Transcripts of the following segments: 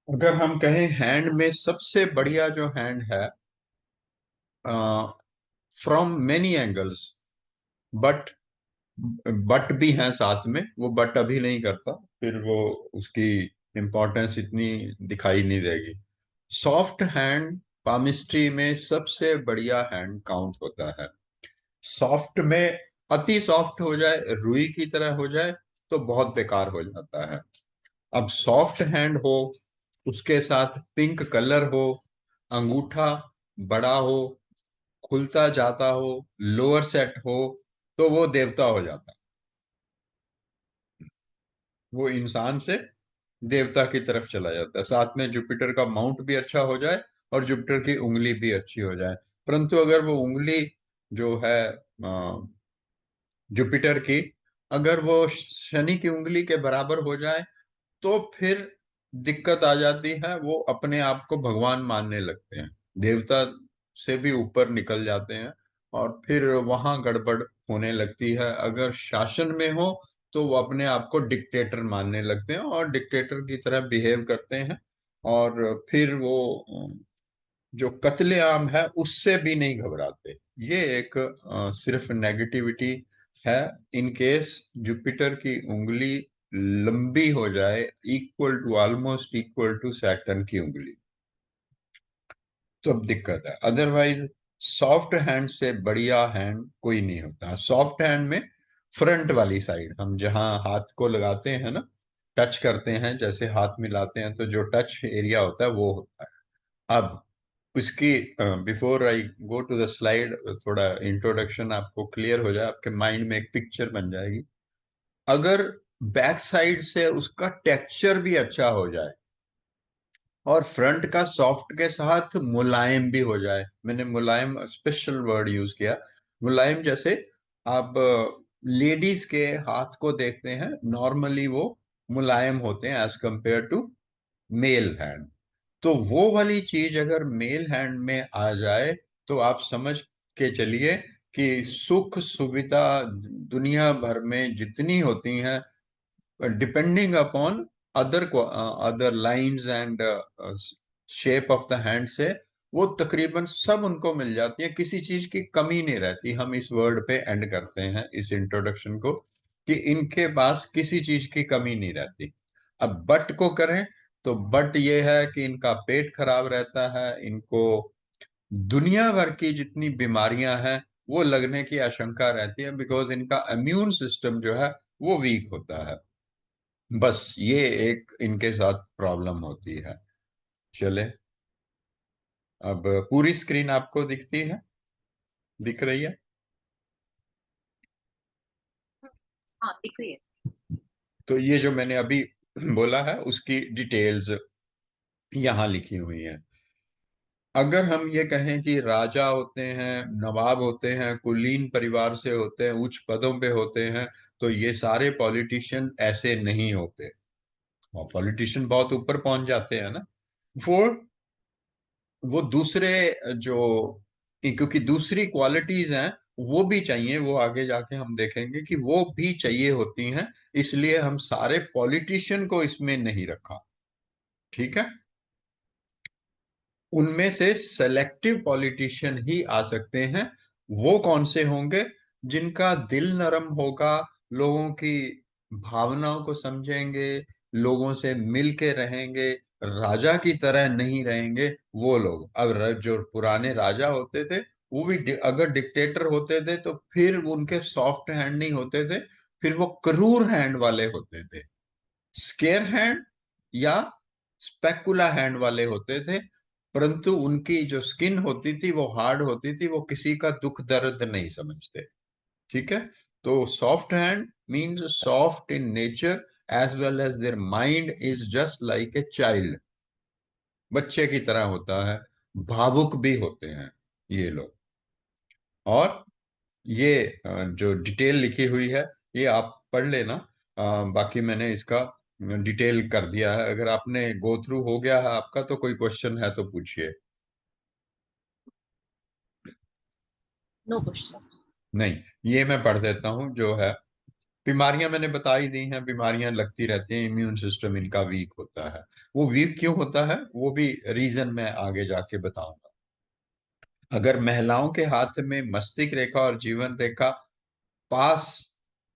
अगर हम कहें हैंड में सबसे बढ़िया जो हैंड है, from many angles, but but भी हैं साथ में, वो बट अभी नहीं करता, फिर वो उसकी इम्पोर्टेंस इतनी दिखाई नहीं देगी। सॉफ्ट हैंड पामिस्ट्री में सबसे बढ़िया हैंड काउंट होता है। सॉफ्ट में अति सॉफ्ट हो जाए, रुई की तरह हो जाए, तो बहुत बेकार हो जाता है। अब सॉफ्ट हैंड हो, उसके साथ पिंक कलर हो, अंगूठा बड़ा हो, खुलता जाता हो, लोअर सेट हो, तो वो देवता हो जाता है। वो इंसान से देवता की तरफ चला जाता है। साथ में जुपिटर का माउंट भी अच्छा हो जाए और जुपिटर की उंगली भी अच्छी हो जाए। परंतु अगर वो उंगली जो है जुपिटर की, अगर वो शनि की उंगली के बराबर हो जाए, तो फिर दिक्कत आ जाती है। वो अपने आप को भगवान मानने लगते हैं, देवता से भी ऊपर निकल जाते हैं, और फिर वहां गड़बड़ होने लगती है। अगर शासन में हो तो वो अपने आप को डिक्टेटर मानने लगते हैं और डिक्टेटर की तरह बिहेव करते हैं। और फिर वो जो कत्लेआम है उससे भी नहीं घबराते। ये एक सिर्फ नेगेटिविटी है। इन केस जुपिटर की उंगली लंबी हो जाए, equal to, almost equal to Saturn की उंगली, तो अब दिक्कत है। अदरवाइज सॉफ्ट हैंड से बढ़िया हैंड कोई नहीं होता। सॉफ्ट हैंड में फ्रंट वाली साइड, हम जहां हाथ को लगाते हैं ना, टच करते हैं, जैसे हाथ मिलाते हैं, तो जो टच एरिया होता है वो होता है। अब उसकी, before I go to the slide, थोड़ा इंट्रोडक्शन आपको क्लियर हो जाए, आपके माइंड में एक पिक्चर बन जाएगी। अगर बैक साइड से उसका टेक्सचर भी अच्छा हो जाए और फ्रंट का सॉफ्ट के साथ मुलायम भी हो जाए, मैंने मुलायम स्पेशल वर्ड यूज किया, मुलायम, जैसे आप लेडीज के हाथ को देखते हैं, नॉर्मली वो मुलायम होते हैं as compare to male hand. तो वो वाली चीज अगर मेल हैंड में आ जाए, तो आप समझ के चलिए कि सुख सुविधा दुनिया भर में जितनी होती हैं, depending upon other other lines and shape of the hand से, वो तकरीबन सब उनको मिल जाती है, किसी चीज की कमी नहीं रहती। हम इस वर्ड पे एंड करते हैं इस इंट्रोडक्शन को, कि इनके पास किसी चीज की कमी नहीं रहती। अब बट को करें, तो बट ये है कि इनका पेट खराब रहता है, इनको दुनिया भर की जितनी बीमारियां हैं वो लगने की आशंका रहती है, बिकॉज इनका इम्यून सिस्टम जो है वो वीक होता है। बस ये एक इनके साथ प्रॉब्लम होती है। चले, अब पूरी स्क्रीन आपको दिखती है, दिख रही है? हाँ, दिख रही है। तो ये जो मैंने अभी बोला है उसकी डिटेल्स यहाँ लिखी हुई है। अगर हम ये कहें कि राजा होते हैं, नवाब होते हैं, कुलीन परिवार से होते हैं, उच्च पदों पे होते हैं, तो ये सारे पॉलिटिशियन ऐसे नहीं होते। और पॉलिटिशियन बहुत ऊपर पहुंच जाते हैं ना, वो वो दूसरे जो, क्योंकि दूसरी क्वालिटीज हैं वो भी चाहिए, वो आगे जाके हम देखेंगे कि वो भी चाहिए होती हैं। इसलिए हम सारे पॉलिटिशियन को इसमें नहीं रखा, ठीक है। उनमें से सेलेक्टिव पॉलिटिशियन ही आ सकते हैं। वो कौन से होंगे? जिनका दिल नरम होगा, लोगों की भावनाओं को समझेंगे, लोगों से मिल के रहेंगे, राजा की तरह नहीं रहेंगे। वो लोग, अब जो पुराने राजा होते थे, वो भी अगर डिक्टेटर होते थे तो फिर उनके सॉफ्ट हैंड नहीं होते थे, फिर वो क्रूर हैंड वाले होते थे, स्केयर हैंड या स्पेकुला हैंड वाले होते थे। परंतु उनकी जो स्किन होती थी वो हार्ड होती थी, वो किसी का दुख दर्द नहीं समझते, ठीक है। तो soft hand means soft in nature, as well as their mind is just like a child, बच्चे की तरह होता है, भावुक भी होते हैं ये लोग। और ये जो डिटेल लिखी हुई है ये आप पढ़ लेना। बाकी मैंने इसका डिटेल कर दिया है। अगर आपने गो थ्रू हो गया है आपका, तो कोई क्वेश्चन है तो पूछिए। No question. नहीं, ये मैं पढ़ देता हूँ जो है। बीमारियां मैंने बता ही दी हैं, बीमारियां लगती रहती हैं, इम्यून सिस्टम इनका वीक होता है। वो वीक क्यों होता है वो भी रीजन मैं आगे जाके बताऊंगा। अगर महिलाओं के हाथ में मस्तिष्क रेखा और जीवन रेखा पास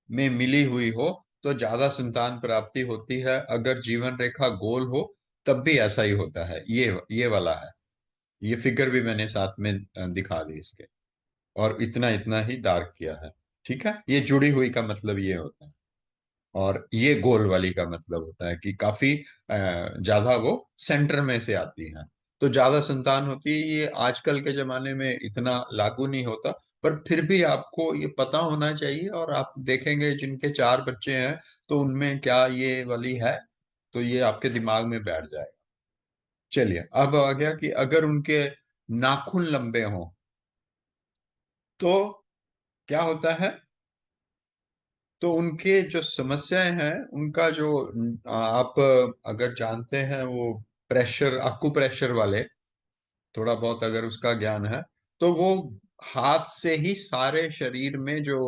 में मिली हुई हो तो ज्यादा संतान प्राप्ति होती है। अगर जीवन रेखा गोल हो तब भी ऐसा ही होता है। ये वाला है, ये फिगर भी मैंने साथ में दिखा दी इसके, और इतना इतना ही डार्क किया है। ठीक है, ये जुड़ी हुई का मतलब ये होता है, और ये गोल वाली का मतलब होता है कि काफी ज्यादा वो सेंटर में से आती है। तो ज्यादा संतान होती है, ये आजकल के जमाने में इतना लागू नहीं होता, पर फिर भी आपको ये पता होना चाहिए। और आप देखेंगे जिनके 4 बच्चे हैं तो उनमें क्या ये वाली है, तो ये आपके दिमाग में बैठ जाएगा। चलिए, अब आ गया कि अगर उनके नाखून लंबे हों तो क्या होता है। तो उनके जो समस्याएं हैं उनका जो आप अगर जानते हैं वो प्रेशर, अक्कू प्रेशर वाले, थोड़ा बहुत अगर उसका ज्ञान है, तो वो हाथ से ही सारे शरीर में जो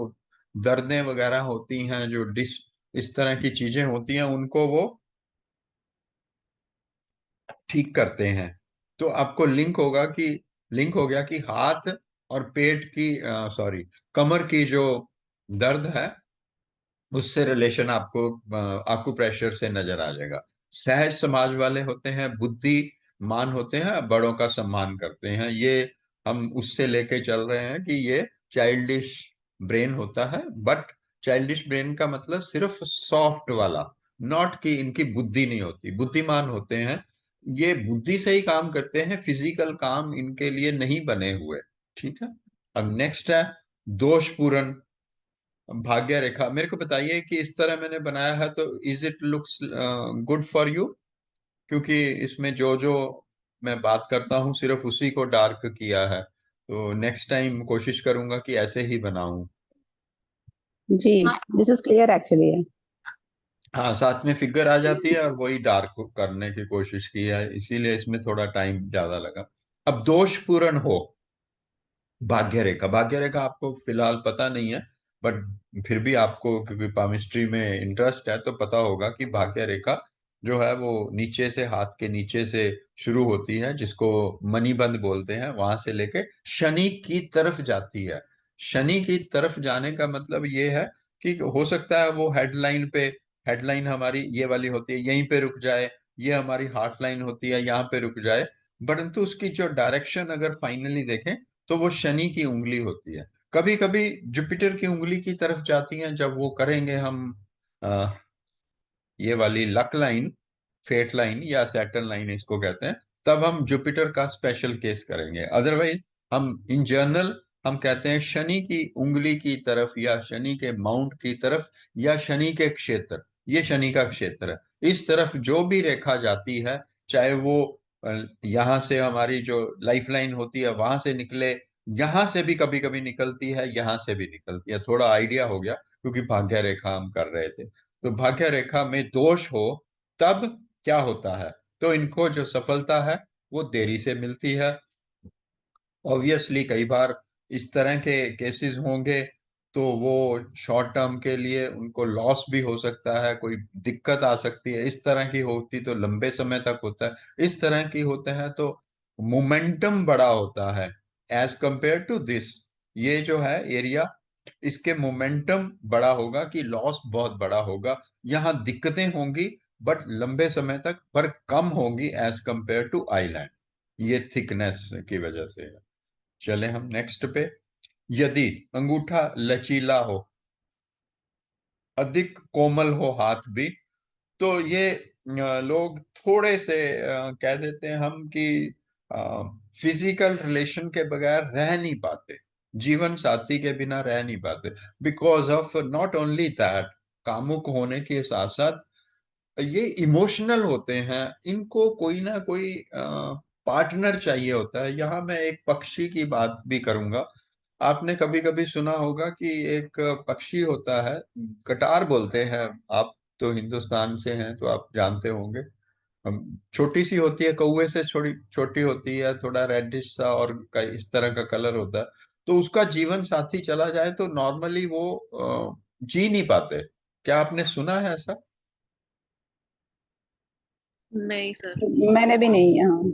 दर्दें वगैरह होती हैं, जो डिस इस तरह की चीजें होती हैं, उनको वो ठीक करते हैं। तो आपको लिंक हो गया कि हाथ और पेट की, सॉरी, कमर की जो दर्द है उससे रिलेशन आपको आकूप्रेशर से नजर आ जाएगा। सहज समाज वाले होते हैं, बुद्धिमान होते हैं, बड़ों का सम्मान करते हैं। ये हम उससे लेके चल रहे हैं कि ये चाइल्डिश ब्रेन होता है। बट चाइल्डिश ब्रेन का मतलब सिर्फ सॉफ्ट वाला, नॉट कि इनकी बुद्धि नहीं होती, बुद्धिमान होते हैं। ये बुद्धि से ही काम करते हैं, फिजिकल काम इनके लिए नहीं बने हुए। ठीक है। अब नेक्स्ट है दोषपूर्ण भाग्य रेखा। मेरे को बताइए कि इस तरह मैंने बनाया है तो is it looks good for you, क्योंकि इसमें जो जो मैं बात करता हूँ सिर्फ उसी को डार्क किया है। तो नेक्स्ट टाइम कोशिश करूंगा कि ऐसे ही बनाऊं। जी, हाँ दिस इज क्लियर एक्चुअली। हाँ, साथ में फिगर आ जाती है और वही डार्क करने की कोशिश की है, इसीलिए इसमें थोड़ा टाइम ज्यादा लगा। अब दोषपूर्ण हो भाग्य रेखा, भाग्य रेखा आपको फिलहाल पता नहीं है, बट फिर भी आपको क्योंकि पामिस्ट्री में इंटरेस्ट है तो पता होगा कि भाग्य रेखा जो है वो नीचे से, हाथ के नीचे से शुरू होती है, जिसको मणिबंध बोलते हैं, वहां से लेके शनि की तरफ जाती है। शनि की तरफ जाने का मतलब ये है कि हो सकता है वो हेडलाइन पे, हेडलाइन हमारी ये वाली होती है, यहीं पे रुक जाए, ये हमारी हार्ट लाइन होती है, यहाँ पे रुक जाए। परंतु उसकी जो डायरेक्शन अगर फाइनली देखें तो वो शनि की उंगली होती है। कभी कभी जुपिटर की उंगली की तरफ जाती हैं, जब वो करेंगे हम ये वाली लक लाइन, फेट लाइन या सैटर्न लाइन इसको कहते हैं, तब हम जुपिटर का स्पेशल केस करेंगे। अदरवाइज हम इन जनरल हम कहते हैं शनि की उंगली की तरफ, या शनि के माउंट की तरफ, या शनि के क्षेत्र, ये शनि का क्षेत्र है, इस तरफ जो भी रेखा जाती है, चाहे वो यहाँ से हमारी जो लाइफ लाइन होती है वहां से निकले, यहाँ से भी कभी कभी निकलती है, यहाँ से भी निकलती है, थोड़ा आइडिया हो गया क्योंकि भाग्य रेखा हम कर रहे थे। तो भाग्य रेखा में दोष हो तब क्या होता है, तो इनको जो सफलता है वो देरी से मिलती है। ऑब्वियसली कई बार इस तरह के केसेस होंगे तो वो शॉर्ट टर्म के लिए उनको लॉस भी हो सकता है, कोई दिक्कत आ सकती है। इस तरह की होती तो लंबे समय तक होता है, इस तरह की होते हैं तो मोमेंटम बड़ा होता है एज कंपेयर टू दिस। ये जो है एरिया, इसके मोमेंटम बड़ा होगा कि लॉस बहुत बड़ा होगा। यहाँ दिक्कतें होंगी बट लंबे समय तक, पर कम होंगी एज कंपेयर टू आइलैंड, ये थिकनेस की वजह से है। चले हम नेक्स्ट पे। यदि अंगूठा लचीला हो, अधिक कोमल हो हाथ भी, तो ये लोग थोड़े से कह देते हैं हम कि फिजिकल रिलेशन के बगैर रह नहीं पाते, जीवन साथी के बिना रह नहीं पाते। Because of not only that, कामुक होने के साथ साथ ये इमोशनल होते हैं, इनको कोई ना कोई पार्टनर चाहिए होता है। यहाँ मैं एक पक्षी की बात भी करूंगा। आपने कभी कभी सुना होगा कि एक पक्षी होता है, कटार बोलते हैं। आप तो हिंदुस्तान से हैं तो आप जानते होंगे। छोटी सी होती है, कौवे से छोटी छोटी होती है, थोड़ा रेडिश सा और इस तरह का कलर होता है। तो उसका जीवन साथी चला जाए तो नॉर्मली वो जी नहीं पाते। क्या आपने सुना है ऐसा? नहीं सर। मैंने भी नहीं, हाँ।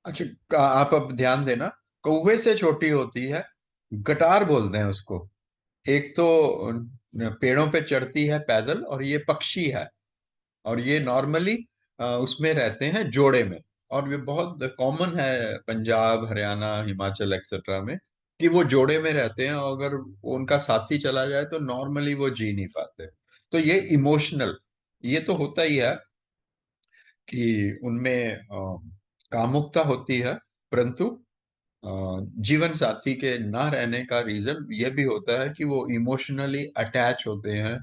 अच्छा, आप अब ध्यान देना। कौवे से छोटी होती है, गटार बोलते हैं उसको। एक तो पेड़ों पे चढ़ती है पैदल, और ये पक्षी है। और ये नॉर्मली उसमें रहते हैं जोड़े में। और ये बहुत कॉमन है पंजाब, हरियाणा, हिमाचल एक्सेट्रा में, कि वो जोड़े में रहते हैं, और अगर उनका साथी चला जाए तो नॉर्मली वो जी नहीं पाते। तो ये इमोशनल, ये तो होता ही है कि उनमें कामुकता होती है, परंतु अ, जीवन साथी के ना रहने का रीजन ये भी होता है कि वो इमोशनली अटैच होते हैं।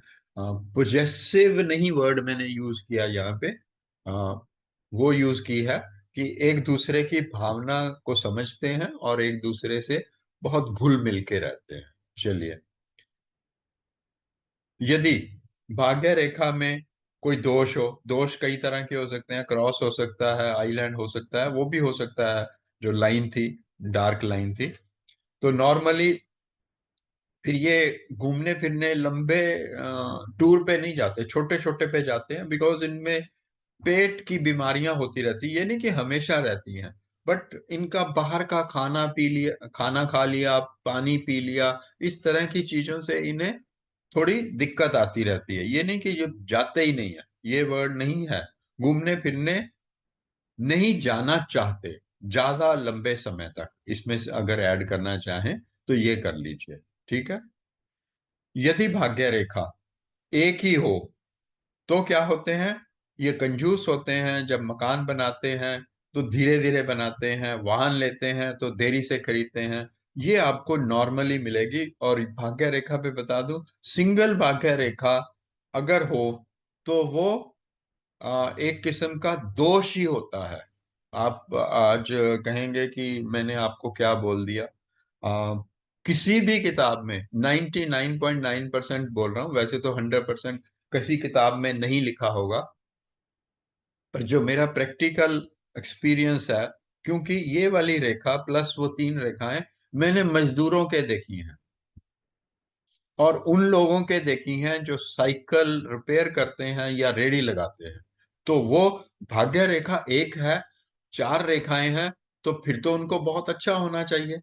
पोजेसिव नहीं वर्ड मैंने यूज किया यहाँ पे, वो यूज की है कि एक दूसरे की भावना को समझते हैं और एक दूसरे से बहुत घुल मिल के रहते हैं। चलिए, यदि भाग्य रेखा में कोई दोष हो, दोष कई तरह के हो सकते हैं, क्रॉस हो सकता है, आइलैंड हो सकता है, वो भी हो सकता है, जो लाइन थी, डार्क लाइन थी। तो नॉर्मली फिर ये घूमने फिरने लंबे टूर पे नहीं जाते, छोटे छोटे पे जाते हैं, बिकॉज इनमें पेट की बीमारियां होती रहती, ये नहीं कि हमेशा रहती हैं, बट इनका बाहर का खाना पी लिया, खाना खा लिया, पानी पी लिया, इस तरह की चीजों से इन्हें थोड़ी दिक्कत आती रहती है। ये नहीं कि ये जाते ही नहीं है, ये वर्ड नहीं है। घूमने फिरने नहीं जाना चाहते ज्यादा लंबे समय तक, इसमें से अगर ऐड करना चाहें तो ये कर लीजिए। ठीक है। यदि भाग्य रेखा एक ही हो तो क्या होते हैं? ये कंजूस होते हैं। जब मकान बनाते हैं तो धीरे धीरे बनाते हैं, वाहन लेते हैं तो देरी से खरीदते हैं। ये आपको नॉर्मली मिलेगी। और भाग्य रेखा पे बता दूं, सिंगल भाग्य रेखा अगर हो तो वो एक किस्म का दोष ही होता है। आप आज कहेंगे कि मैंने आपको क्या बोल दिया। आ, किसी भी किताब में 99.9% बोल रहा हूँ, वैसे तो 100% किसी किताब में नहीं लिखा होगा, पर जो मेरा प्रैक्टिकल एक्सपीरियंस है, क्योंकि ये वाली रेखा प्लस वो 3 रेखाएं मैंने मजदूरों के देखी हैं, और उन लोगों के देखी हैं जो साइकिल रिपेयर करते हैं या रेडी लगाते हैं। तो वो भाग्य रेखा एक है, 4 रेखाएं हैं, तो फिर तो उनको बहुत अच्छा होना चाहिए।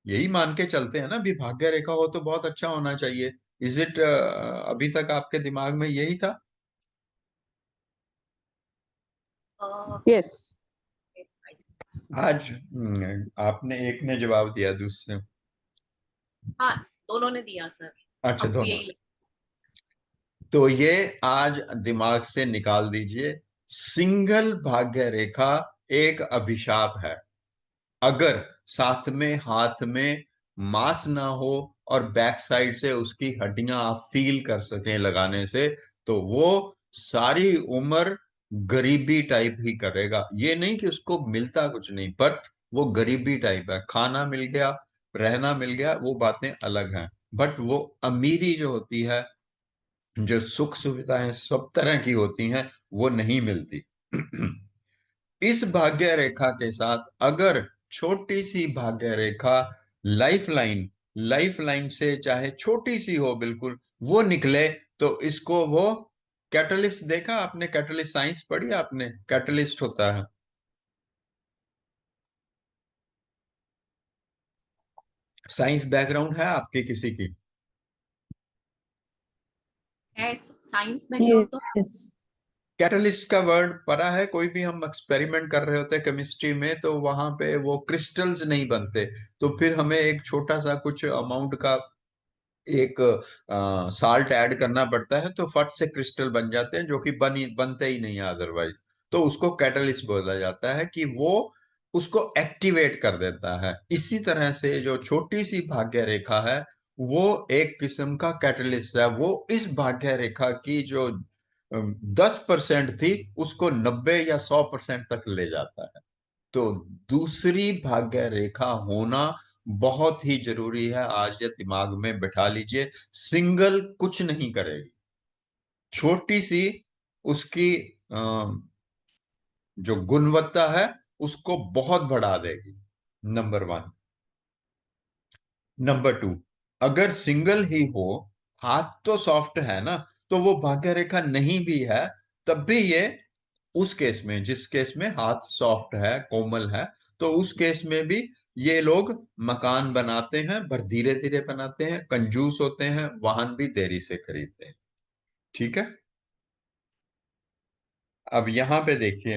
यही मान के चलते हैं ना भी, भाग्य रेखा हो तो बहुत अच्छा होना चाहिए। Is it? अभी तक आपके दिमाग में यही था? यस। आज आपने एक ने जवाब दिया दूसरे। हाँ, दोनों ने दिया सर। अच्छा, अब दोनों। यही तो ये आज दिमाग से निकाल दीजिए। सिंगल भाग्य रेखा एक अभिशाप है। अगर साथ में हाथ में मांस ना हो और बैक साइड से उसकी हड्डियां आप फील कर सकें लगाने से, तो वो सारी उम्र गरीबी टाइप ही करेगा। ये नहीं कि उसको मिलता कुछ नहीं, बट वो गरीबी टाइप है। खाना मिल गया, रहना मिल गया, वो बातें अलग हैं, बट वो अमीरी जो होती है, जो सुख सुविधाएं सब तरह की होती हैं, वो नहीं मिलती। इस भाग्य रेखा के साथ अगर छोटी सी भाग्य रेखा, लाइफ लाइन से चाहे छोटी सी हो बिल्कुल, वो निकले, तो इसको वो कैटलिस्ट, देखा आपने? कैटलिस्ट साइंस पढ़ी आपने? कैटलिस्ट होता है। साइंस बैकग्राउंड है आपकी किसी की? है। साइंस बैकग्राउंड तो यस। कैटलिस्ट का वर्ड पढ़ा है? कोई भी हम एक्सपेरिमेंट कर रहे होते हैं केमिस्ट्री में, तो वहां पे वो क्रिस्टल्स नहीं बनते, तो फिर हमें एक छोटा सा कुछ अमाउंट का एक साल्ट ऐड करना पड़ता है, तो फट से क्रिस्टल बन जाते हैं, जो कि बनते ही नहीं है अदरवाइज। तो उसको कैटलिस्ट बोला जाता है, कि वो उसको एक्टिवेट कर देता है। इसी तरह से जो छोटी सी भाग्य रेखा है, वो एक किस्म का कैटलिस्ट है। वो इस भाग्य रेखा की जो 10% थी, उसको 90 या 100% तक ले जाता है। तो दूसरी भाग्य रेखा होना बहुत ही जरूरी है। आज ये दिमाग में बैठा लीजिए। सिंगल कुछ नहीं करेगी, छोटी सी उसकी अ, जो गुणवत्ता है उसको बहुत बढ़ा देगी। नंबर 1। नंबर 2, अगर सिंगल ही हो, हाथ तो सॉफ्ट है ना, तो वो भाग्य रेखा नहीं भी है, तब भी ये, उस केस में, जिस केस में हाथ सॉफ्ट है, कोमल है, तो उस केस में भी ये लोग मकान बनाते हैं पर धीरे धीरे बनाते हैं, कंजूस होते हैं, वाहन भी देरी से खरीदते हैं। ठीक है। अब यहां पे देखिए,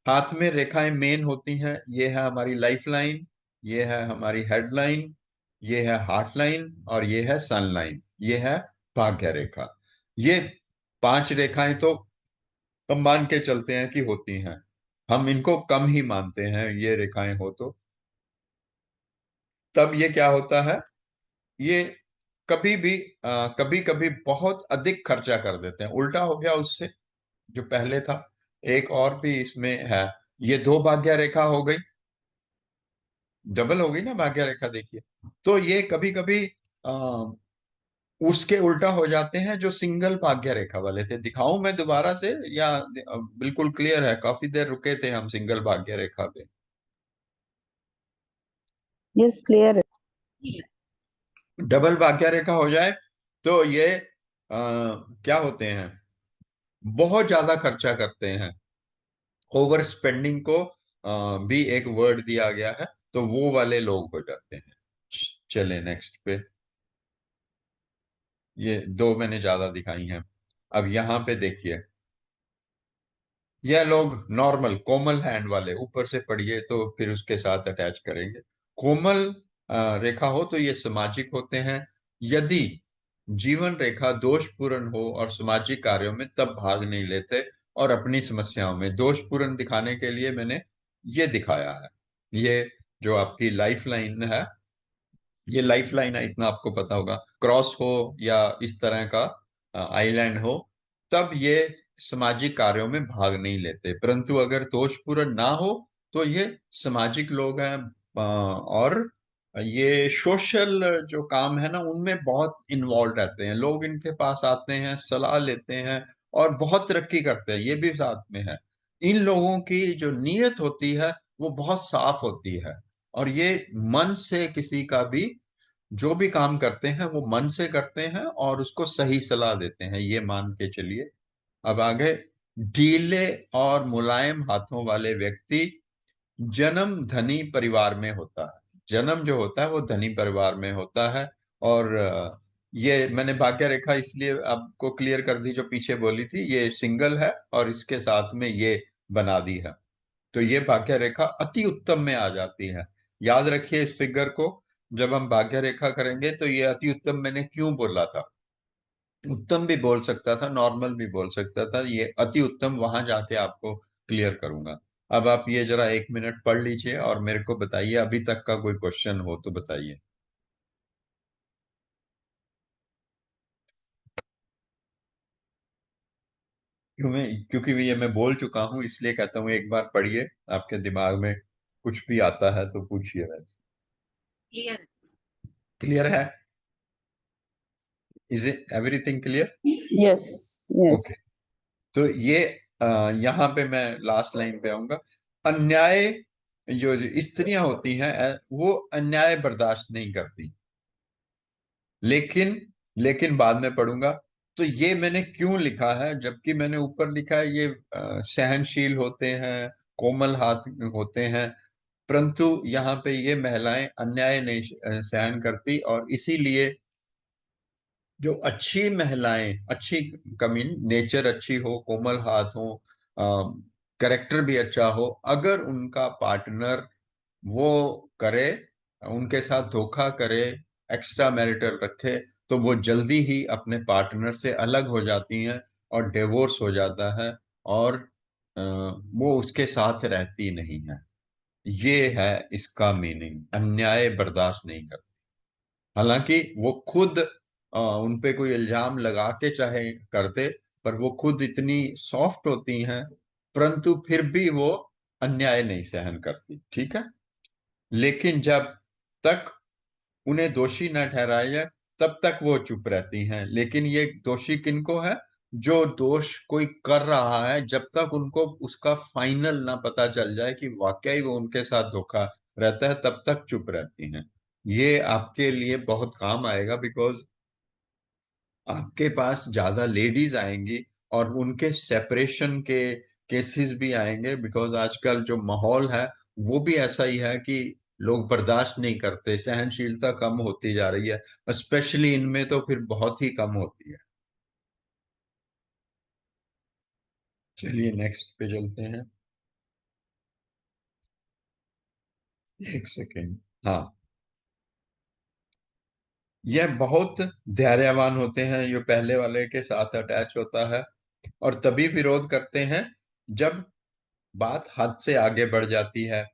हाथ में रेखाएं मेन होती हैं, ये है हमारी लाइफ लाइन, ये है हमारी हेडलाइन, ये है हार्ट लाइन, और ये है सन लाइन, ये है भाग्य रेखा। ये 5 रेखाएं तो हम मान के चलते हैं कि होती हैं, हम इनको कम ही मानते हैं ये रेखाएं हो तो। तब ये क्या होता है, ये कभी भी कभी कभी बहुत अधिक खर्चा कर देते हैं, उल्टा हो गया उससे जो पहले था। एक और भी इसमें है, ये 2 भाग्य रेखा हो गई, डबल हो गई ना भाग्य रेखा, देखिए। तो ये कभी कभी उसके उल्टा हो जाते हैं जो सिंगल भाग्य रेखा वाले थे। दिखाऊं मैं दोबारा से, या बिल्कुल क्लियर है? काफी देर रुके थे हम सिंगल भाग्य रेखा पे। Yes, clear. डबल भाग्य रेखा हो जाए तो ये क्या होते हैं, बहुत ज्यादा खर्चा करते हैं। ओवर स्पेंडिंग को भी एक वर्ड दिया गया है, तो वो वाले लोग हो जाते हैं। चले नेक्स्ट पे। ये 2 मैंने ज्यादा दिखाई हैं। अब यहां पे देखिए, यह लोग नॉर्मल कोमल हैंड वाले, ऊपर से पढ़िए तो फिर उसके साथ अटैच करेंगे। कोमल रेखा हो तो ये सामाजिक होते हैं। यदि जीवन रेखा दोषपूर्ण हो और सामाजिक कार्यों में, तब भाग नहीं लेते, और अपनी समस्याओं में दोषपूर्ण दिखाने के लिए मैंने ये दिखाया है। ये जो आपकी लाइफ लाइन है, ये लाइफ लाइन है, इतना आपको पता होगा। क्रॉस हो या इस तरह का आइलैंड हो, तब ये सामाजिक कार्यों में भाग नहीं लेते। परंतु अगर दोषपूर्ण ना हो तो ये सामाजिक लोग हैं, और ये सोशल जो काम है ना, उनमें बहुत इन्वॉल्व रहते हैं। लोग इनके पास आते हैं, सलाह लेते हैं, और बहुत तरक्की करते हैं, ये भी साथ में है। इन लोगों की जो नीयत होती है वो बहुत साफ होती है, और ये मन से किसी का भी जो भी काम करते हैं वो मन से करते हैं, और उसको सही सलाह देते हैं, ये मान के चलिए। अब आगे, ढीले और मुलायम हाथों वाले व्यक्ति जन्म धनी परिवार में होता है। जन्म जो होता है वो धनी परिवार में होता है। और ये मैंने भाग्य रेखा इसलिए आपको क्लियर कर दी, जो पीछे बोली थी, ये सिंगल है और इसके साथ में ये बना दी है, तो ये भाग्य रेखा अति उत्तम में आ जाती है। याद रखिए इस फिगर को, जब हम भाग्य रेखा करेंगे तो ये अति उत्तम मैंने क्यों बोला था। उत्तम भी बोल सकता था, नॉर्मल भी बोल सकता था, ये अति उत्तम वहां जाके आपको क्लियर करूंगा। अब आप ये जरा 1 मिनट पढ़ लीजिए और मेरे को बताइए, अभी तक का कोई क्वेश्चन हो तो बताइए। क्योंकि ये मैं बोल चुका हूं, इसलिए कहता हूँ एक बार पढ़िए, आपके दिमाग में कुछ भी आता है तो पूछिए वैसे। क्लियर। क्लियर है? Is it everything clear? Yes, okay. yes. तो ये यहाँ पे मैं लास्ट लाइन पे आऊंगा। अन्याय, जो स्त्रियां होती हैं, वो अन्याय बर्दाश्त नहीं करती। लेकिन लेकिन बाद में पढ़ूंगा। तो ये मैंने क्यों लिखा है, जबकि मैंने ऊपर लिखा है ये सहनशील होते हैं, कोमल हाथ होते हैं, परंतु यहाँ पे ये महिलाएं अन्याय नहीं सहन करती, और इसीलिए जो अच्छी महिलाएं, अच्छी कमीन नेचर अच्छी हो, कोमल हाथ हो, करेक्टर भी अच्छा हो, अगर उनका पार्टनर वो करे, उनके साथ धोखा करे, एक्स्ट्रा मैरिटल रखे, तो वो जल्दी ही अपने पार्टनर से अलग हो जाती हैं, और डिवोर्स हो जाता है, और वो उसके साथ रहती नहीं है। ये है इसका मीनिंग, अन्याय बर्दाश्त नहीं करती। हालांकि वो खुद उन पे कोई इल्जाम लगा के चाहे करते, पर वो खुद इतनी सॉफ्ट होती हैं, परंतु फिर भी वो अन्याय नहीं सहन करती। ठीक है। लेकिन जब तक उन्हें दोषी न ठहराया जाए, तब तक वो चुप रहती हैं। लेकिन ये दोषी किनको है, जो दोष कोई कर रहा है, जब तक उनको उसका फाइनल ना पता चल जाए कि वाकई वो उनके साथ धोखा रहता है, तब तक चुप रहती हैं। ये आपके लिए बहुत काम आएगा, बिकॉज आपके पास ज्यादा लेडीज आएंगी और उनके सेपरेशन के केसेस भी आएंगे, बिकॉज आजकल जो माहौल है वो भी ऐसा ही है कि लोग बर्दाश्त नहीं करते, सहनशीलता कम होती जा रही है, स्पेशली इनमें तो फिर बहुत ही कम होती है। चलिए नेक्स्ट पे चलते हैं। एक सेकेंड। हाँ, यह बहुत धैर्यवान होते हैं, ये पहले वाले के साथ अटैच होता है, और तभी विरोध करते हैं जब बात हद से आगे बढ़ जाती है,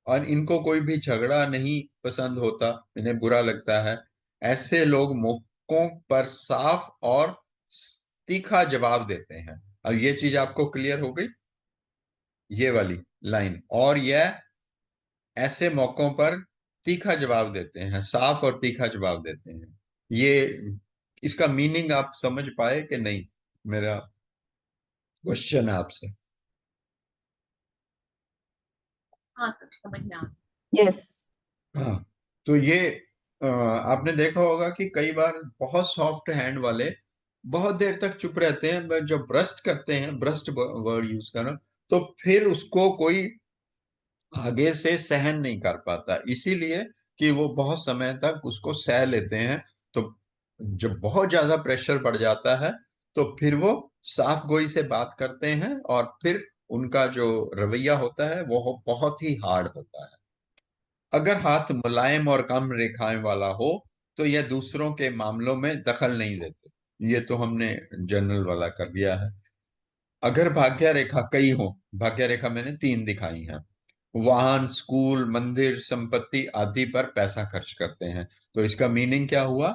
और इनको कोई भी झगड़ा नहीं पसंद होता, इन्हें बुरा लगता है। ऐसे लोग मौकों पर साफ और तीखा जवाब देते हैं। अब ये चीज आपको क्लियर हो गई, ये वाली लाइन, और यह ऐसे मौकों पर तीखा जवाब देते हैं, साफ और तीखा जवाब देते हैं। ये इसका मीनिंग आप समझ पाए कि नहीं, मेरा क्वेश्चन है आपसे। हाँ सर, समझ में आ गया। Yes. हाँ, तो ये आपने देखा होगा कि कई बार बहुत सॉफ्ट हैंड वाले बहुत देर तक चुप रहते हैं, but जब ब्रस्ट करते हैं, ब्रस्ट वर्ड यूज करना, तो फिर उसको कोई आगे से सहन नहीं कर पाता, इसीलिए कि वो बहुत समय तक उसको सह लेते हैं। तो जब बहुत ज्यादा प्रेशर बढ़ जाता है तो फिर वो साफ गोई से बात करते हैं, और फिर उनका जो रवैया होता है वो बहुत ही हार्ड होता है। अगर हाथ मुलायम और कम रेखाएं वाला हो तो यह दूसरों के मामलों में दखल नहीं देते। ये तो हमने जनरल वाला कर दिया है। अगर भाग्य रेखा कई हो, भाग्य रेखा मैंने 3 दिखाई हैं, वाहन, स्कूल, मंदिर, संपत्ति आदि पर पैसा खर्च करते हैं, तो इसका मीनिंग क्या हुआ?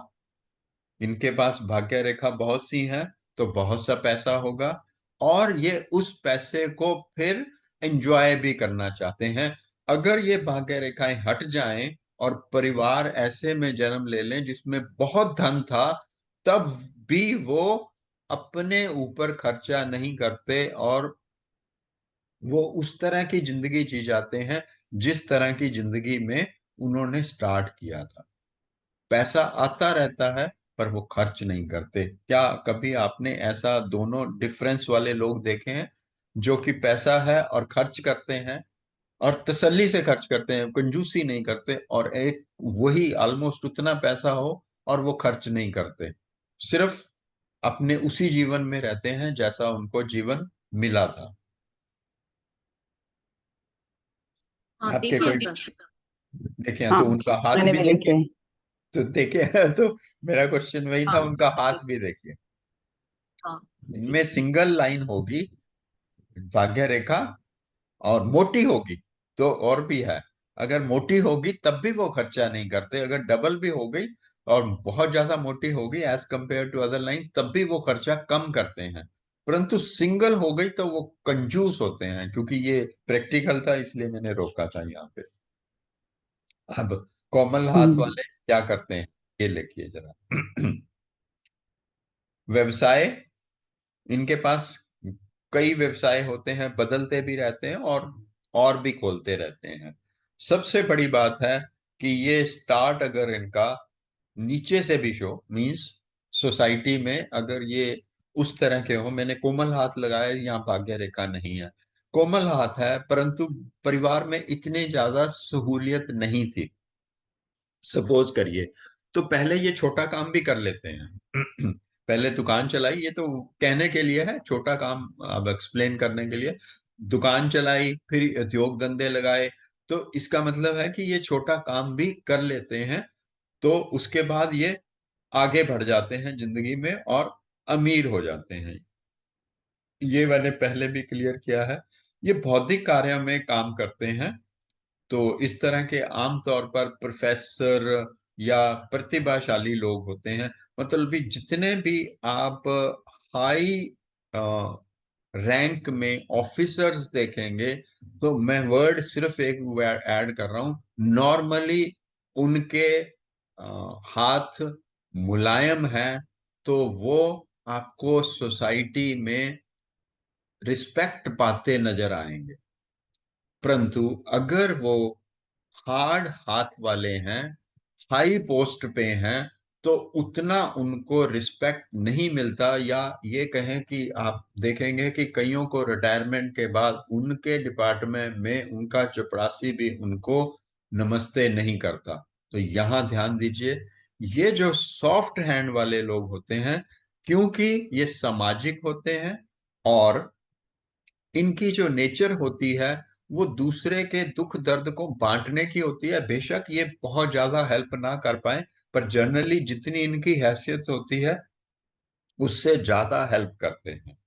इनके पास भाग्य रेखा बहुत सी है, तो बहुत सा पैसा होगा, और ये उस पैसे को फिर एंजॉय भी करना चाहते हैं। अगर ये भाग्य रेखाएं हट जाएं और परिवार ऐसे में जन्म ले लें जिसमें बहुत धन था, तब भी वो अपने ऊपर खर्चा नहीं करते, और वो उस तरह की जिंदगी जी जाते हैं जिस तरह की जिंदगी में उन्होंने स्टार्ट किया था। पैसा आता रहता है पर वो खर्च नहीं करते। क्या कभी आपने ऐसा दोनों डिफरेंस वाले लोग देखे हैं, जो कि पैसा है और खर्च करते हैं, और तसल्ली से खर्च करते हैं, कंजूसी नहीं करते, और एक वही ऑलमोस्ट उतना पैसा हो और वो खर्च नहीं करते, सिर्फ अपने उसी जीवन में रहते हैं जैसा उनको जीवन मिला था? हाँ, आपके देखिए कोई सर। देखे हैं हाँ, तो उनका हाथ मैंने भी भी देखे देखिए। हैं। तो देखे तो मेरा क्वेश्चन वही था, हाँ उनका हाथ देखिए। भी देखिए। हाँ जी। इनमें सिंगल लाइन होगी भाग्य रेखा, और मोटी होगी तो और भी है। अगर मोटी होगी तब भी वो खर्चा नहीं करते, अगर डबल भी हो गई और बहुत ज्यादा मोटी होगी as compare to other line, तब भी वो खर्चा कम करते हैं। परंतु सिंगल हो गई तो वो कंजूस होते हैं, क्योंकि ये प्रैक्टिकल था इसलिए मैंने रोका था यहाँ पे। अब कोमल हाथ हम्म वाले क्या करते हैं, ये लिखिए जरा। व्यवसाय, इनके पास कई व्यवसाय होते हैं, बदलते भी रहते हैं और भी खोलते रहते हैं। सबसे बड़ी बात है कि ये स्टार्ट अगर इनका नीचे से भी शो मीन्स सोसाइटी में अगर ये उस तरह के हो, मैंने कोमल हाथ लगाया, यहाँ भाग्य रेखा नहीं है, कोमल हाथ है, परंतु परिवार में इतनी ज्यादा सहूलियत नहीं थी, सपोज करिए, तो पहले ये छोटा काम भी कर लेते हैं। पहले दुकान चलाई, ये तो कहने के लिए है, छोटा काम अब एक्सप्लेन करने के लिए, दुकान चलाई, फिर उद्योग धंधे लगाए, तो इसका मतलब है कि ये छोटा काम भी कर लेते हैं। तो उसके बाद ये आगे बढ़ जाते हैं जिंदगी में और अमीर हो जाते हैं। ये मैंने पहले भी क्लियर किया है। ये बौद्धिक कार्य में काम करते हैं, तो इस तरह के आमतौर पर प्रोफेसर या प्रतिभाशाली लोग होते हैं। मतलब भी जितने भी आप हाई रैंक में ऑफिसर्स देखेंगे, तो मैं वर्ड सिर्फ एक ऐड कर रहा हूं, नॉर्मली उनके हाथ मुलायम है, तो वो आपको सोसाइटी में रिस्पेक्ट पाते नजर आएंगे। परंतु अगर वो हार्ड हाथ वाले हैं हाई पोस्ट पे हैं तो उतना उनको रिस्पेक्ट नहीं मिलता, या ये कहें कि आप देखेंगे कि कईयों को रिटायरमेंट के बाद उनके डिपार्टमेंट में उनका चपरासी भी उनको नमस्ते नहीं करता। तो यहाँ ध्यान दीजिए, ये जो सॉफ्ट हैंड वाले लोग होते हैं, क्योंकि ये सामाजिक होते हैं और इनकी जो नेचर होती है वो दूसरे के दुख दर्द को बांटने की होती है। बेशक ये बहुत ज्यादा हेल्प ना कर पाए, पर जनरली जितनी इनकी हैसियत होती है उससे ज्यादा हेल्प करते हैं।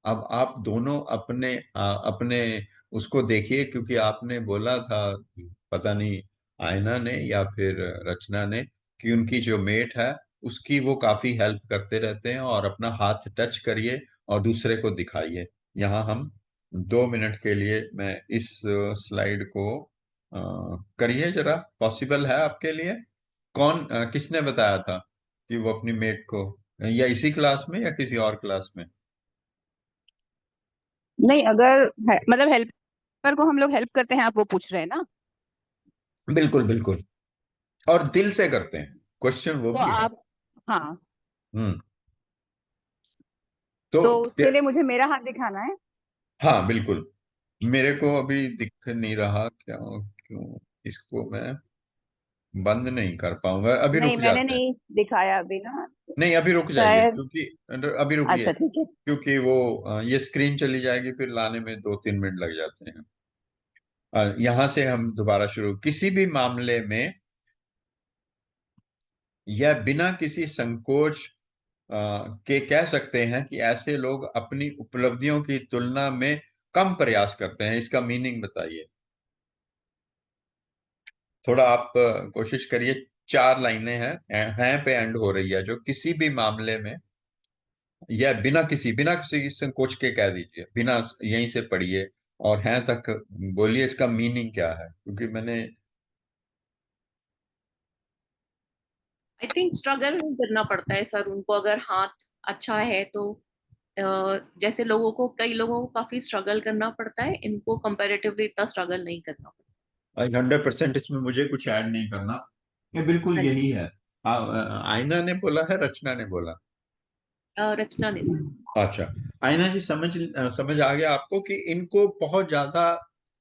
अब आप दोनों अपने उसको देखिए, क्योंकि आपने बोला था, पता नहीं आयना ने या फिर रचना ने, कि उनकी जो मेट है उसकी वो काफी हेल्प करते रहते हैं, और अपना हाथ टच करिए और दूसरे को दिखाइए। यहाँ हम 2 मिनट के लिए, मैं इस स्लाइड को करिए जरा, पॉसिबल है आपके लिए? किसने बताया था कि वो अपनी मेट को, या इसी क्लास में या किसी और क्लास में? नहीं, अगर मतलब हेल्पर को हम लोग हेल्प करते हैं, आप वो पूछ रहे हैं ना? बिल्कुल बिल्कुल, और दिल से करते हैं, क्वेश्चन वो तो भी है। आप, हाँ, हम्म। तो तो उसके लिए मुझे मेरा हाथ दिखाना है। हाँ बिल्कुल, मेरे को अभी दिख नहीं रहा, क्या क्यों इसको मैं बंद नहीं कर पाऊंगा, अभी नहीं, रुक मैंने जाते हैं। नहीं दिखाया अभी ना। नहीं, अभी रुक जाइए, शायद। क्योंकि अभी रुकिए, अच्छा, ठीक है। क्योंकि वो ये स्क्रीन चली जाएगी, फिर लाने में 2-3 मिनट लग जाते हैं। यहाँ से हम दोबारा शुरू, किसी भी मामले में यह बिना किसी संकोच के कह सकते हैं कि ऐसे लोग अपनी उपलब्धियों की तुलना में कम प्रयास करते हैं। इसका मीनिंग बताइए थोड़ा आप, कोशिश करिए। 4 लाइनें हैं पे एंड हो रही है, जो किसी भी मामले में, या बिना किसी संकोच के कह दीजिए, बिना, यहीं से पढ़िए और हैं तक बोलिए, इसका मीनिंग क्या है, क्योंकि मैंने, आई थिंक स्ट्रगल नहीं करना पड़ता है सर उनको, अगर हाथ अच्छा है तो। जैसे लोगों को, कई लोगों को काफी स्ट्रगल करना पड़ता है, इनको कंपैरेटिवली इतना स्ट्रगल नहीं करना पड़ता। 100% इसमें मुझे कुछ ऐड नहीं करना, ये बिल्कुल हाँ यही जी। है। आईना ने बोला है, रचना ने बोला? रचना ने सर। अच्छा, आईना जी, समझ आ गया आपको कि इनको बहुत ज्यादा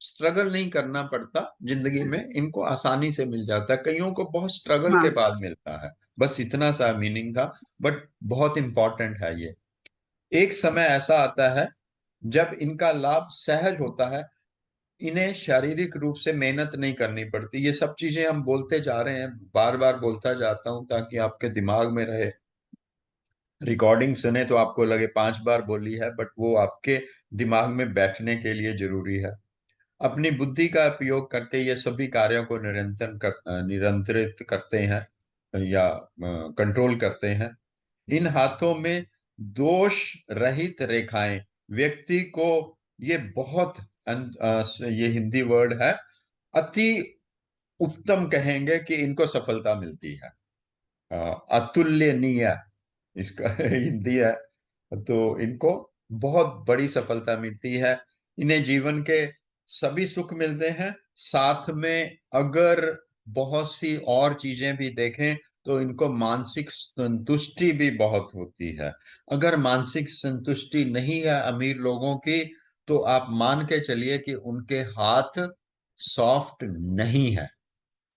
स्ट्रगल नहीं करना पड़ता जिंदगी में, इनको आसानी से मिल जाता है, कईयों को बहुत स्ट्रगल के हाँ, बाद मिलता है। बस इतना सा मीनिंग था, बट बहुत इंपॉर्टेंट है ये। एक समय ऐसा आता है जब इनका लाभ सहज होता है, इन्हें शारीरिक रूप से मेहनत नहीं करनी पड़ती। ये सब चीजें हम बोलते जा रहे हैं, बार बार बोलता जाता हूं ताकि आपके दिमाग में रहे। रिकॉर्डिंग सुने तो आपको लगे 5 बार बोली है, बट वो आपके दिमाग में बैठने के लिए जरूरी है। अपनी बुद्धि का उपयोग करके ये सभी कार्यों को निरंतरित करते हैं, या कंट्रोल करते हैं। इन हाथों में दोष रहित रेखाएं व्यक्ति को, ये बहुत ये हिंदी वर्ड है, अति उत्तम कहेंगे कि इनको सफलता मिलती है। अतुल्यनीय इसका हिंदी है। तो इनको बहुत बड़ी सफलता मिलती है, इन्हें जीवन के सभी सुख मिलते हैं। साथ में अगर बहुत सी और चीजें भी देखें तो इनको मानसिक संतुष्टि भी बहुत होती है। अगर मानसिक संतुष्टि नहीं है अमीर लोगों की, तो आप मान के चलिए कि उनके हाथ सॉफ्ट नहीं है।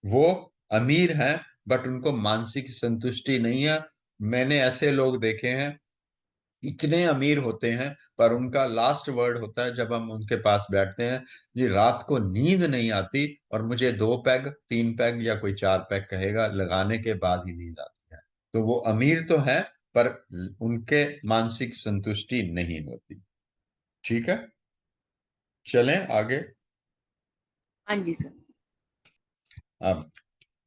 वो अमीर हैं बट उनको मानसिक संतुष्टि नहीं है। मैंने ऐसे लोग देखे हैं, इतने अमीर होते हैं, पर उनका लास्ट वर्ड होता है जब हम उनके पास बैठते हैं, जी रात को नींद नहीं आती, और मुझे 2 पैग 3 पैग या कोई 4 पैग कहेगा, लगाने के बाद ही नींद आती है। तो वो अमीर तो है, पर उनके मानसिक संतुष्टि नहीं होती। ठीक है, चलें आगे। हाँ जी सर। अब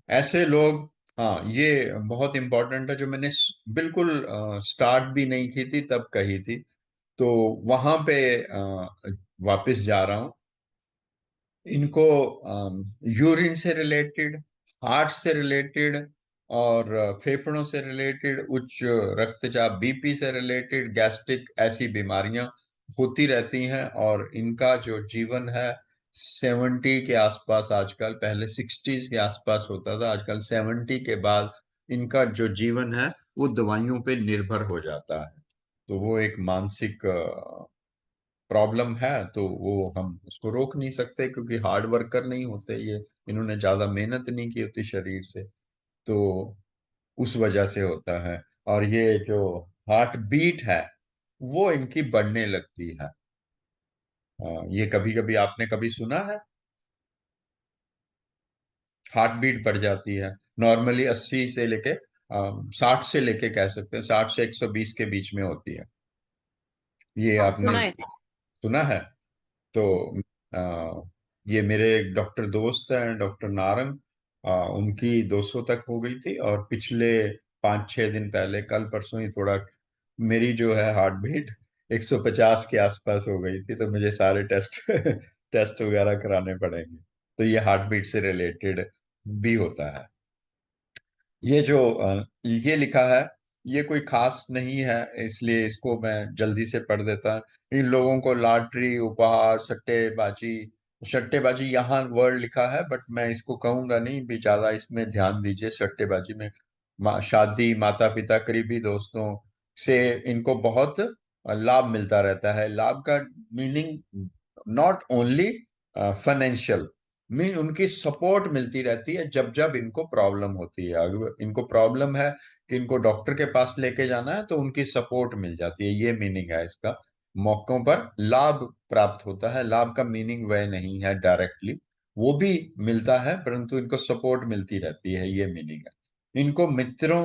ऐसे लोग, हाँ ये बहुत इंपॉर्टेंट है, जो मैंने बिल्कुल स्टार्ट भी नहीं की थी तब कही थी, तो वहां पे वापस जा रहा हूं। इनको यूरिन से रिलेटेड, हार्ट से रिलेटेड, और फेफड़ों से रिलेटेड, उच्च रक्तचाप बीपी से रिलेटेड, गैस्ट्रिक, ऐसी बीमारियां होती रहती हैं, और इनका जो जीवन है 70 के आसपास आजकल, पहले 60s के आसपास होता था, आजकल 70 के बाद इनका जो जीवन है वो दवाइयों पे निर्भर हो जाता है। तो वो एक मानसिक प्रॉब्लम है, तो वो हम उसको रोक नहीं सकते क्योंकि हार्ड वर्कर नहीं होते ये, इन्होंने ज्यादा मेहनत नहीं की होती शरीर से, तो उस वजह से होता है। और ये जो हार्ट बीट है वो इनकी बढ़ने लगती है। ये कभी कभी आपने कभी सुना है हार्ट बीट बढ़ जाती है? नॉर्मली 80 से लेके 60 से लेके कह सकते हैं 60 से 120 के बीच में होती है। ये हाँ आपने सुना है। सुना है? तो आ, ये मेरे एक डॉक्टर दोस्त हैं, डॉक्टर नारंग, उनकी 200 तक हो गई थी, और पिछले 5-6 दिन पहले, कल परसों ही थोड़ा, मेरी जो है हार्ट बीट 150 के आसपास हो गई थी, तो मुझे सारे टेस्ट टेस्ट वगैरह कराने पड़ेंगे। तो ये हार्ट बीट से रिलेटेड भी होता है। ये जो ये लिखा है ये कोई खास नहीं है, इसलिए इसको मैं जल्दी से पढ़ देता। इन लोगों को लॉटरी, उपहार, सट्टेबाजी, सट्टेबाजी यहाँ वर्ड लिखा है बट मैं इसको कहूंगा नहीं भी, ज्यादा इसमें ध्यान दीजिए सट्टेबाजी में। शादी, माता पिता, करीबी दोस्तों से इनको बहुत लाभ मिलता रहता है। लाभ का meaning not only financial, mean उनकी सपोर्ट मिलती रहती है जब जब इनको प्रॉब्लम होती है। अगर इनको प्रॉब्लम है कि इनको डॉक्टर के पास लेके जाना है तो उनकी सपोर्ट मिल जाती है, ये मीनिंग है इसका। मौकों पर लाभ प्राप्त होता है, लाभ का मीनिंग वह नहीं है डायरेक्टली, वो भी मिलता है परंतु इनको सपोर्ट मिलती रहती है, ये मीनिंग है। इनको मित्रों,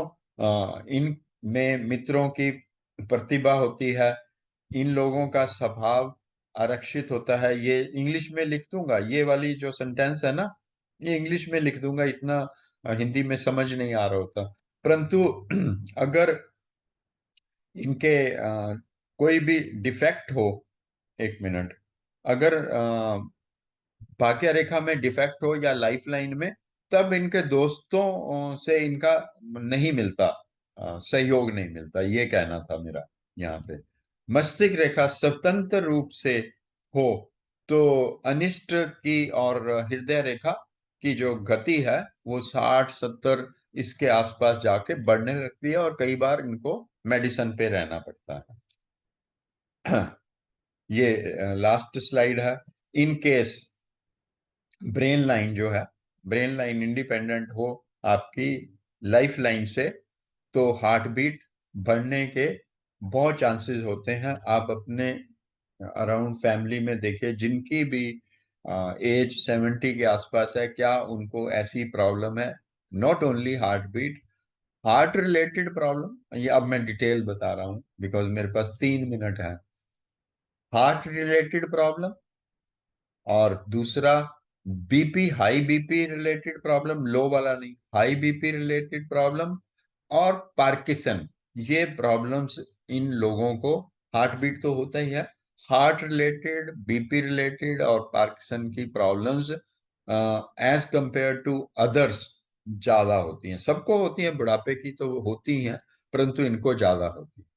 इन में मित्रों की प्रतिभा होती है। इन लोगों का स्वभाव आरक्षित होता है। ये इंग्लिश में लिख दूंगा, ये वाली जो सेंटेंस है ना, ये इंग्लिश में लिख दूंगा, इतना हिंदी में समझ नहीं आ रहा होता। परंतु अगर इनके कोई भी डिफेक्ट हो, एक मिनट, अगर भाग्य रेखा में डिफेक्ट हो या लाइफ लाइन में, तब इनके दोस्तों से इनका नहीं मिलता, सहयोग नहीं मिलता, ये कहना था मेरा यहाँ पे। मस्तिष्क रेखा स्वतंत्र रूप से हो तो अनिष्ट की और हृदय रेखा की जो गति है वो 60-70 इसके आसपास जाके बढ़ने लगती है, और कई बार इनको मेडिसिन पे रहना पड़ता है। ये लास्ट स्लाइड है। इन केस ब्रेन लाइन जो है, ब्रेन लाइन इंडिपेंडेंट हो आपकी लाइफ लाइन से, तो हार्ट बीट बढ़ने के बहुत चांसेस होते हैं। आप अपने अराउंड फैमिली में देखिए, जिनकी भी एज 70 के आसपास है, क्या उनको ऐसी प्रॉब्लम है? Not only heart beat, heart related problem, ये अब मैं डिटेल बता रहा हूँ बिकॉज मेरे पास 3 मिनट है। हार्ट रिलेटेड प्रॉब्लम, और दूसरा BP, high BP related problem, low वाला नहीं, हाई बीपी रिलेटेड प्रॉब्लम, और पार्किसन, ये प्रॉब्लम्स इन लोगों को, हार्ट बीट तो होता ही है, हार्ट रिलेटेड, बीपी रिलेटेड और पार्किसन की problems as compare to others ज्यादा होती हैं। सबको होती हैं, बुढ़ापे की तो होती हैं परंतु इनको ज्यादा होती है।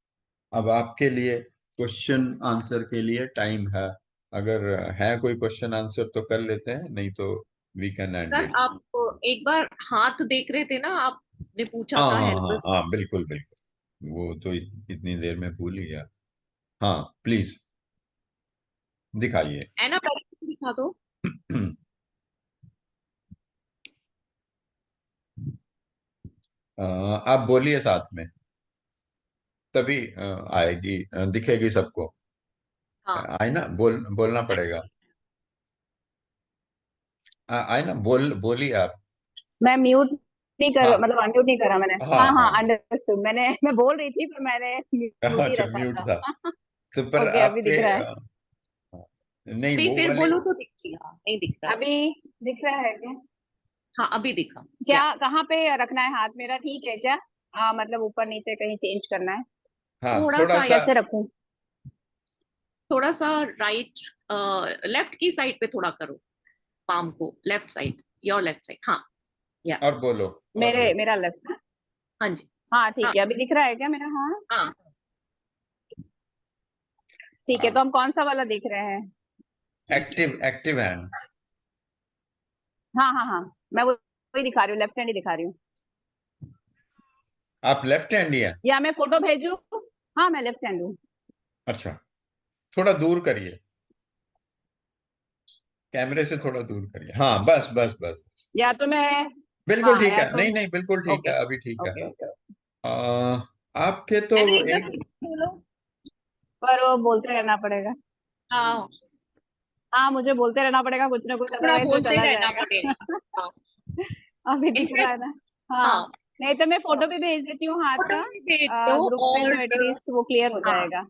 अब आपके लिए क्वेश्चन आंसर के लिए टाइम है, अगर है कोई क्वेश्चन आंसर तो कर लेते हैं, नहीं तो we can answer it. आप एक बार हाथ देख रहे थे ना, आपने पूछा हाँ था हाँ हाँ हेल्पर्स। हाँ, बिल्कुल बिल्कुल, वो तो इतनी देर में भूल ही गया। हाँ प्लीज दिखाइए। है ना, पहले दिखा दो। आप बोलिए साथ में, तभी आएगी, दिखेगी सबको। हाँ आए ना, बोलना पड़ेगा। आए ना, बोलिए आप। मैं म्यूट नहीं कर, हाँ मतलब अनम्यूट नहीं करा मैंने। हाँ हाँ हाँ, हाँ। अंडरस्टूड। मैं बोल रही थी पर मैंने म्यूट ही अच्छा, रखा म्यूट था। था। तो पर ओके, अभी आपके दिख रहा है। नहीं अभी वो फिर वाली। बोलो तो दिखेगा, नहीं दिख रहा। अभी दिख रहा है क्या? हाँ अभी दिखा। क्या या कहाँ पे रखना है हाथ मेरा, ठीक है क्या? मतलब ऊपर नीचे कहीं चेंज करना है? हाँ थोड़ा थोड़ा सा, सा। कैसे रखूं? थोड़ा सा राइट, लेफ्ट की साइड पे थोड़ा करो, पाम को left side, your left side. हाँ या और बोलो, और बोलो। मेरा लेफ्ट। हाँ जी। हाँ हाँ ठीक है, अभी दिख रहा है क्या मेरा? हाँ हाँ। ठीक है, तो हाँ हम कौन सा वाला देख रहे हैं? Active active hand. हाँ हाँ हाँ, मैं वही दिखा रही हूँ, लेफ्ट हैंड ही दिखा रही हूँ। आप लेफ्ट हैंड ही है? या मैं फोटो भेजूं? हाँ, मैं लेफ्ट हैंड हूँ। अच्छा, थोड़ा दूर करिए, कैमरे से थोड़ा दूर करिए। हाँ, बस बस बस बस। या तो मैं, बिल्कुल हाँ ठीक या है, तो, नहीं नहीं, बिल्कुल ठीक ओके है, अभी ठीक है। Okay okay. आ, आपके तो मैंने एकदम एक, बोलो। पर वो बोलते रहना पड़ेगा। हाँ, हाँ, मुझे बोलते रहना पड़ेगा कुछ ना कुछ, थोड़ा अदरवाइज वो बोलते चला रहना जाएगा। पड़ेगा। हाँ, अभी दिख रहा इनफैक्ट है ना? हाँ, हाँ, नहीं तो मैं फोटो भी भेज देती हूँ हाथ फोटो का, भी भेज दो। ग्रुप पे, और तो एटलीस्ट वो क्लियर हो हाँ, जाएगा।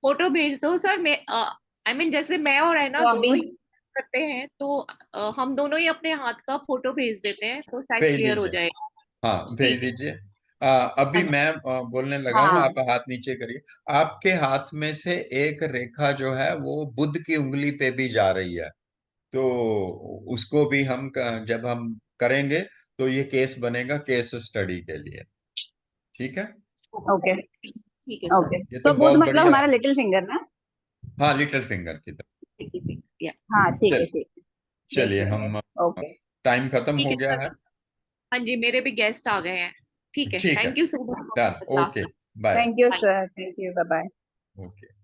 फोटो भेज दो सर। मैं आई मीन जैसे मैं और है ना तो अभी, दोनों ही करते हैं, तो हम दोनों ही अपने हाथ का फोटो भेज देते हैं, तो शायद भेज क्लियर हो दीजिए। जाएगा। हाँ, भेज ठीक है। दीजिए। अभी हाँ जी। मैं बोलने लगा हूँ, हाँ आप हाथ नीचे करिए। आपके हाथ में से एक रेखा जो है वो बुध की उंगली पे भी जा रही है, तो उसको भी हम जब हम करेंगे तो ये केस बनेगा केस स्टडी के लिए। ठीक है, ओके ठीक है सर। ओके। ये तो तो बुध बहुत मतलब बढ़िया। हमारा लिटिल फिंगर ना? हाँ, लिटिल फिंगर की तरह। ठीक है, या हाँ ठीक है चल ठीक है, देख चलिए, लेंगे। हम ओके। टाइम खत्म ठीक हो है गया सर। है। हाँ जी, मेरे भी गेस्ट आ गए हैं। ठीक है, ठीक है, thank you so much for done, the okay, classes. Bye. Thank you sir, thank you, bye bye. Okay.